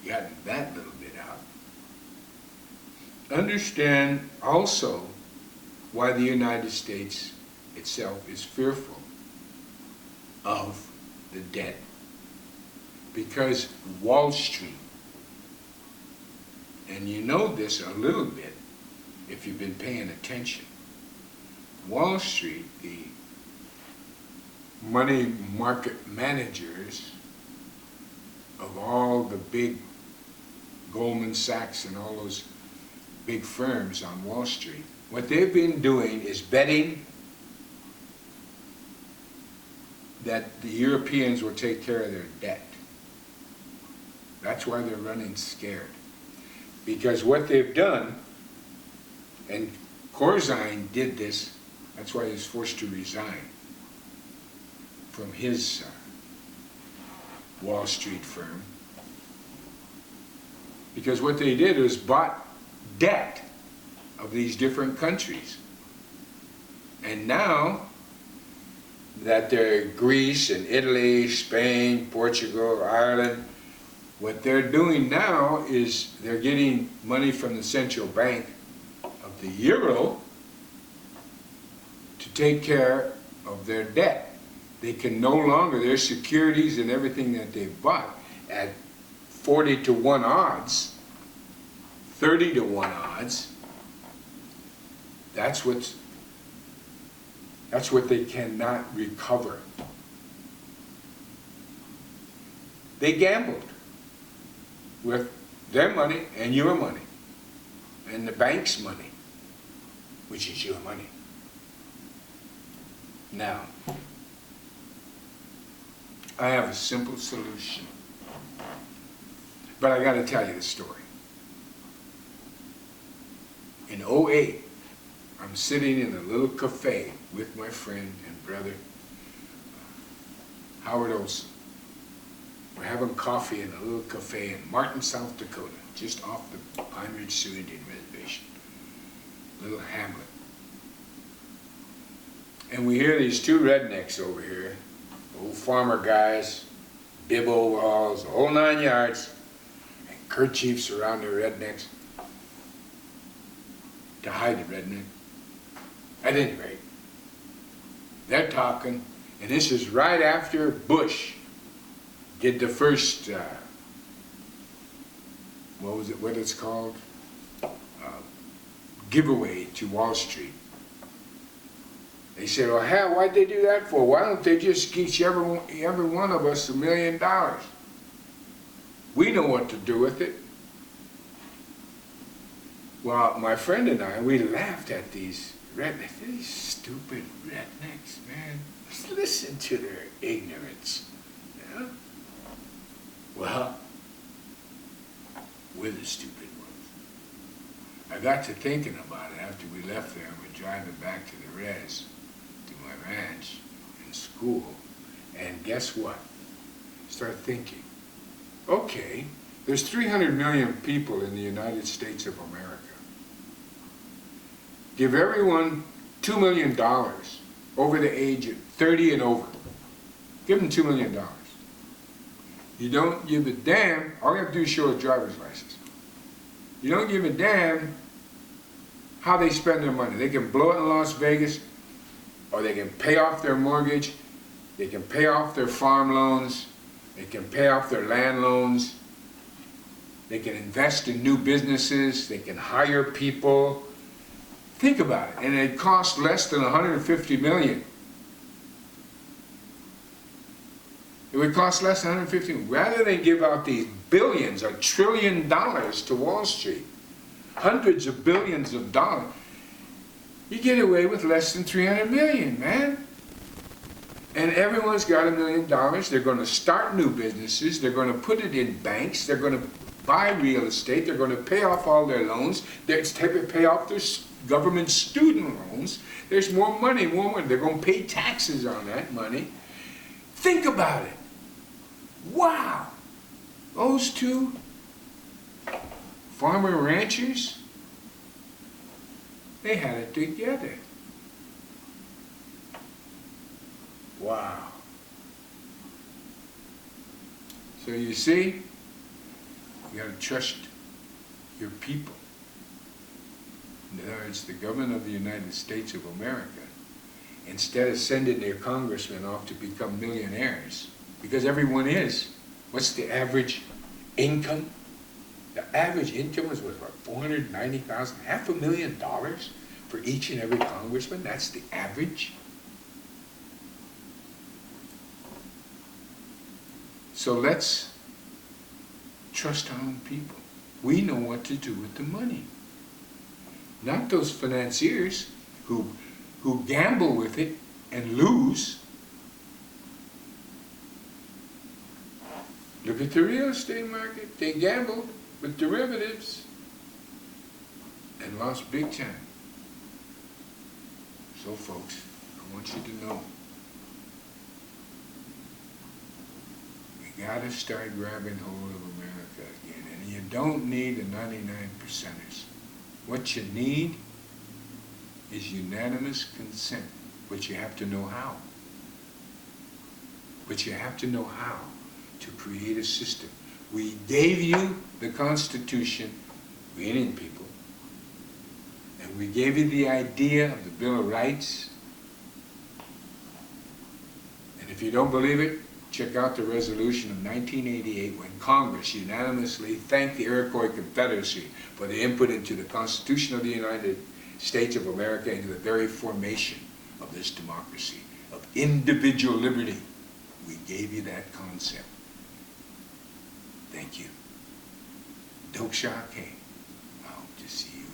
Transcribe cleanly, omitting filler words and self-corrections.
gotten that little bit out. Understand also why the United States itself is fearful of the debt. Because Wall Street, and you know this a little bit if you've been paying attention, Wall Street, the money market managers of all the big Goldman Sachs and all those big firms on Wall Street, what they've been doing is betting that the Europeans will take care of their debt. That's why they're running scared. Because what they've done, and Corzine did this, that's why he was forced to resign from his Wall Street firm. Because what they did was bought debt of these different countries. And now that they're Greece and Italy, Spain, Portugal, Ireland, what they're doing now is they're getting money from the central bank of the euro to take care of their debt. They can no longer, their securities and everything that they've bought at 40 to 1 odds, 30 to 1 odds, that's what they cannot recover. They gambled with their money and your money and the bank's money, which is your money. Now, I have a simple solution, but I got to tell you the story. In '08, I'm sitting in a little cafe with my friend and brother, Howard Olson. We're having coffee in a little cafe in Martin, South Dakota, just off the Pine Ridge Sioux Indian Reservation, little hamlet. And we hear these two rednecks over here, old farmer guys, bib overalls, the whole 9 yards, and kerchiefs around their rednecks to hide the redneck. At any rate, they're talking, and this is right after Bush did the first, what it's called? Giveaway to Wall Street. They said, well, hell, why'd they do that for? Why don't they just each every one of us $1 million? We know what to do with it. Well, my friend and I, we laughed at these rednecks, these stupid rednecks, man. Just listen to their ignorance. Yeah? Well, we're the stupid ones. I got to thinking about it after we left there and we're driving back to the res, to my ranch and school, and guess what? Start thinking, okay, there's 300 million people in the United States of America. Give everyone $2 million over the age of 30 and over. Give them $2 million. You don't give a damn, all you have to do is show a driver's license. You don't give a damn how they spend their money. They can blow it in Las Vegas, or they can pay off their mortgage, they can pay off their farm loans, they can pay off their land loans, they can invest in new businesses, they can hire people. Think about it, and it costs less than $150 million. It would cost less than $150 million. Rather than give out these billions, $1 trillion to Wall Street, hundreds of billions of dollars, you get away with less than $300 million, man. And everyone's got $1 million. They're going to start new businesses. They're going to put it in banks. They're going to buy real estate. They're going to pay off all their loans. They're going to pay off their government student loans. There's more money, more money. They're going to pay taxes on that money. Think about it. Wow. Those two farmer ranchers, they had it together. Wow. So you see, You gotta trust your people. In other words, the government of the United States of America, instead of sending their congressmen off to become millionaires, because everyone is, what's the average income? The average income was what, $490,000, $500,000 for each and every congressman? That's the average? So let's trust our own people. We know what to do with the money. Not those financiers who gamble with it and lose. Look at the real estate market. They gambled with derivatives and lost big time. So folks, I want you to know, we gotta start grabbing hold of America again. And you don't need the 99%ers. What you need is unanimous consent, but you have to know how. But you have to know how to create a system. We gave you the Constitution, we Indian people, and we gave you the idea of the Bill of Rights. And if you don't believe it, check out the resolution of 1988 when Congress unanimously thanked the Iroquois Confederacy for the input into the Constitution of the United States of America, into the very formation of this democracy, of individual liberty. We gave you that concept. Thank you. Doksha K. I hope to see you.